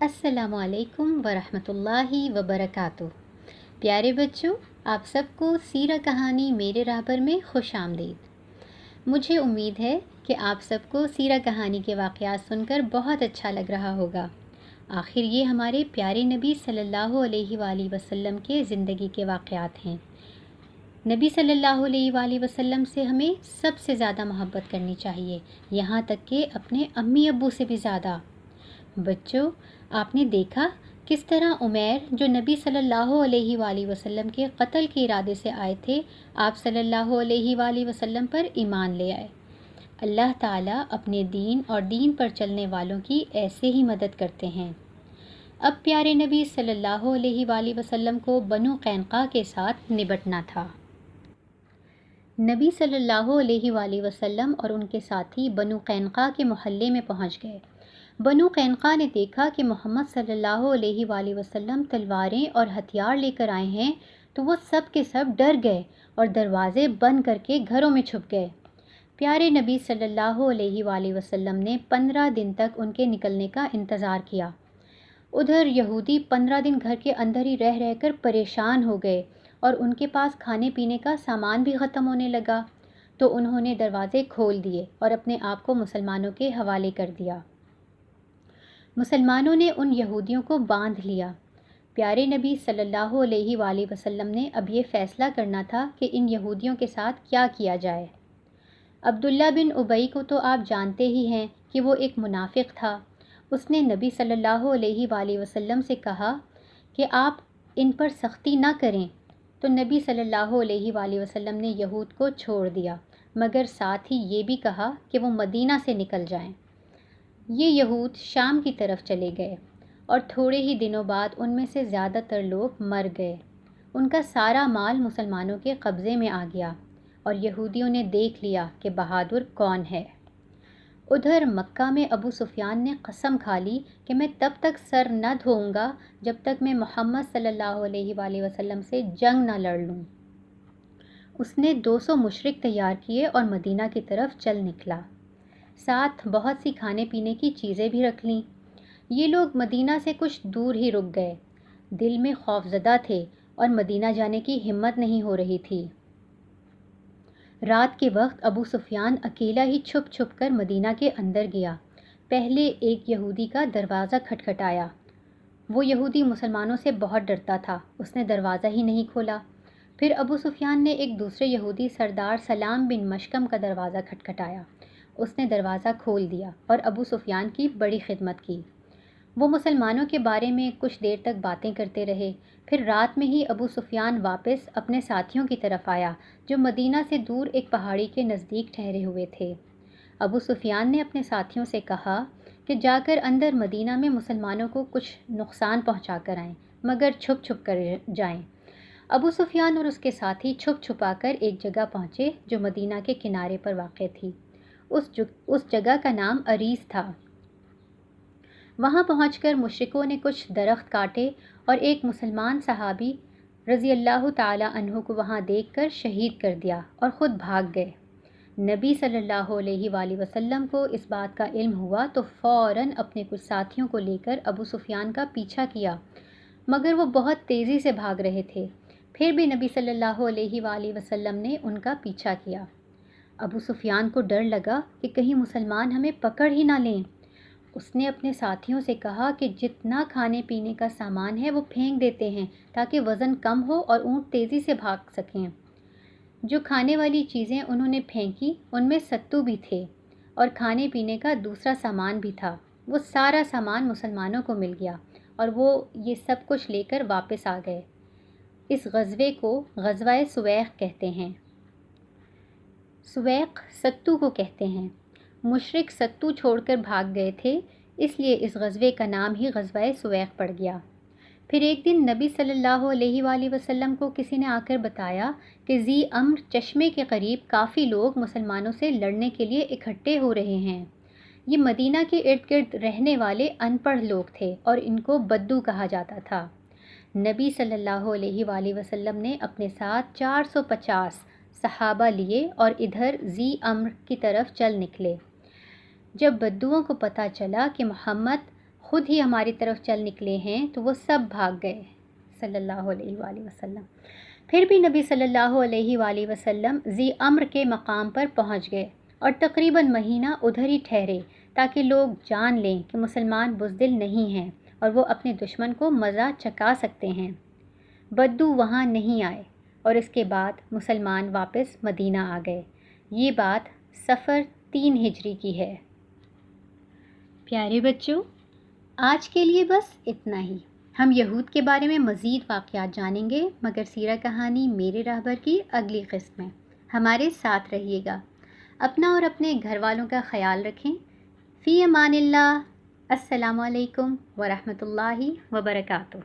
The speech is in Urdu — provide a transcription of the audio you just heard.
السلام علیکم ورحمۃ اللہ وبرکاتہ۔ پیارے بچوں، آپ سب کو سیرہ کہانی میرے رہبر میں خوش آمدید۔ مجھے امید ہے کہ آپ سب کو سیرہ کہانی کے واقعات سن کر بہت اچھا لگ رہا ہوگا۔ آخر یہ ہمارے پیارے نبی صلی اللہ علیہ وآلہ وسلم کے زندگی کے واقعات ہیں۔ نبی صلی اللہ علیہ وآلہ وسلم سے ہمیں سب سے زیادہ محبت کرنی چاہیے، یہاں تک کہ اپنے امی ابو سے بھی زیادہ۔ بچوں، آپ نے دیکھا کس طرح عمیر جو نبی صلی اللہ علیہ وآلہ وسلم کے قتل کے ارادے سے آئے تھے، آپ صلی اللہ علیہ وآلہ وسلم پر ایمان لے آئے۔ اللہ تعالیٰ اپنے دین اور دین پر چلنے والوں کی ایسے ہی مدد کرتے ہیں۔ اب پیارے نبی صلی اللہ علیہ وآلہ وسلم کو بنو قینقاع کے ساتھ نبٹنا تھا۔ نبی صلی اللہ علیہ وآلہ وسلم اور ان کے ساتھی بنو قینقاع کے محلے میں پہنچ گئے۔ بنو قینقاع نے دیکھا کہ محمد صلی اللہ علیہ وآلہ وسلم تلواریں اور ہتھیار لے کر آئے ہیں، تو وہ سب کے سب ڈر گئے اور دروازے بند کر کے گھروں میں چھپ گئے۔ پیارے نبی صلی اللہ علیہ وآلہ وسلم نے 15 دن تک ان کے نکلنے کا انتظار کیا۔ ادھر یہودی 15 دن گھر کے اندر ہی رہ رہ کر پریشان ہو گئے اور ان کے پاس کھانے پینے کا سامان بھی ختم ہونے لگا، تو انہوں نے دروازے کھول دیے اور اپنے آپ کو مسلمانوں کے حوالے کر دیا۔ مسلمانوں نے ان یہودیوں کو باندھ لیا۔ پیارے نبی صلی اللہ علیہ وآلہ وسلم نے اب یہ فیصلہ کرنا تھا کہ ان یہودیوں کے ساتھ کیا کیا جائے۔ عبداللہ بن ابی کو تو آپ جانتے ہی ہیں کہ وہ ایک منافق تھا۔ اس نے نبی صلی اللہ علیہ وآلہ وسلم سے کہا کہ آپ ان پر سختی نہ کریں، تو نبی صلی اللہ علیہ وآلہ وسلم نے یہود کو چھوڑ دیا، مگر ساتھ ہی یہ بھی کہا کہ وہ مدینہ سے نکل جائیں۔ یہ یہود شام کی طرف چلے گئے اور تھوڑے ہی دنوں بعد ان میں سے زیادہ تر لوگ مر گئے۔ ان کا سارا مال مسلمانوں کے قبضے میں آ گیا اور یہودیوں نے دیکھ لیا کہ بہادر کون ہے۔ ادھر مکہ میں ابو سفیان نے قسم کھا لی کہ میں تب تک سر نہ دھوؤں گا جب تک میں محمد صلی اللہ علیہ وآلہ وسلم سے جنگ نہ لڑ لوں۔ اس نے 200 مشرک تیار کیے اور مدینہ کی طرف چل نکلا۔ ساتھ بہت سی کھانے پینے کی چیزیں بھی رکھ لیں۔ یہ لوگ مدینہ سے کچھ دور ہی رک گئے۔ دل میں خوف زدہ تھے اور مدینہ جانے کی ہمت نہیں ہو رہی تھی۔ رات کے وقت ابو سفیان اکیلا ہی چھپ چھپ کر مدینہ کے اندر گیا۔ پہلے ایک یہودی کا دروازہ کھٹکھٹایا۔ وہ یہودی مسلمانوں سے بہت ڈرتا تھا، اس نے دروازہ ہی نہیں کھولا۔ پھر ابو سفیان نے ایک دوسرے یہودی سردار سلام بن مشکم کا دروازہ کھٹکھٹایا۔ اس نے دروازہ کھول دیا اور ابو سفیان کی بڑی خدمت کی۔ وہ مسلمانوں کے بارے میں کچھ دیر تک باتیں کرتے رہے۔ پھر رات میں ہی ابو سفیان واپس اپنے ساتھیوں کی طرف آیا، جو مدینہ سے دور ایک پہاڑی کے نزدیک ٹھہرے ہوئے تھے۔ ابو سفیان نے اپنے ساتھیوں سے کہا کہ جا کر اندر مدینہ میں مسلمانوں کو کچھ نقصان پہنچا کر آئیں، مگر چھپ چھپ کر جائیں۔ ابو سفیان اور اس کے ساتھی چھپ چھپا کر ایک جگہ پہنچے جو مدینہ کے کنارے پر واقع تھی۔ اس جگہ کا نام عریس تھا۔ وہاں پہنچ کر مشرکوں نے کچھ درخت کاٹے اور ایک مسلمان صحابی رضی اللہ تعالی عنہ کو وہاں دیکھ کر شہید کر دیا اور خود بھاگ گئے۔ نبی صلی اللہ علیہ وآلہ وسلم کو اس بات کا علم ہوا تو فوراً اپنے کچھ ساتھیوں کو لے کر ابو سفیان کا پیچھا کیا، مگر وہ بہت تیزی سے بھاگ رہے تھے۔ پھر بھی نبی صلی اللہ علیہ وآلہ وسلم نے ان کا پیچھا کیا۔ ابو سفیان کو ڈر لگا کہ کہیں مسلمان ہمیں پکڑ ہی نہ لیں۔ اس نے اپنے ساتھیوں سے کہا کہ جتنا کھانے پینے کا سامان ہے وہ پھینک دیتے ہیں تاکہ وزن کم ہو اور اونٹ تیزی سے بھاگ سکیں۔ جو کھانے والی چیزیں انہوں نے پھینکی ان میں ستو بھی تھے اور کھانے پینے کا دوسرا سامان بھی تھا۔ وہ سارا سامان مسلمانوں کو مل گیا اور وہ یہ سب کچھ لے کر واپس آ گئے۔ اس غزوے کو غزوہ سویق کہتے ہیں۔ سویق ستو کو کہتے ہیں۔ مشرک ستو چھوڑ کر بھاگ گئے تھے، اس لیے اس غزوے کا نام ہی غزوہ سویق پڑ گیا۔ پھر ایک دن نبی صلی اللہ علیہ وآلہ وسلم کو کسی نے آ کر بتایا کہ ذی امر چشمے کے قریب کافی لوگ مسلمانوں سے لڑنے کے لیے اکٹھے ہو رہے ہیں۔ یہ مدینہ کے ارد گرد رہنے والے ان پڑھ لوگ تھے اور ان کو بدو کہا جاتا تھا۔ نبی صلی اللہ علیہ وآلہ وسلم نے اپنے ساتھ 450 صحابہ لیے اور ادھر ذی امر کی طرف چل نکلے۔ جب بدوؤں کو پتہ چلا کہ محمد خود ہی ہماری طرف چل نکلے ہیں تو وہ سب بھاگ گئے صلی اللہ علیہ وآلہ وسلم۔ پھر بھی نبی صلی اللہ علیہ وآلہ وسلم ذی امر کے مقام پر پہنچ گئے اور تقریباً مہینہ ادھر ہی ٹھہرے تاکہ لوگ جان لیں کہ مسلمان بزدل نہیں ہیں اور وہ اپنے دشمن کو مزہ چکھا سکتے ہیں۔ بدو وہاں نہیں آئے اور اس کے بعد مسلمان واپس مدینہ آ گئے۔ یہ بات صفر 3 ہجری کی ہے۔ پیارے بچوں، آج کے لیے بس اتنا ہی۔ ہم یہود کے بارے میں مزید واقعات جانیں گے، مگر سیرہ کہانی میرے راہبر کی اگلی قسط میں۔ ہمارے ساتھ رہیے گا۔ اپنا اور اپنے گھر والوں کا خیال رکھیں۔ فی امان اللہ۔ السلام علیکم ورحمۃ اللہ وبرکاتہ۔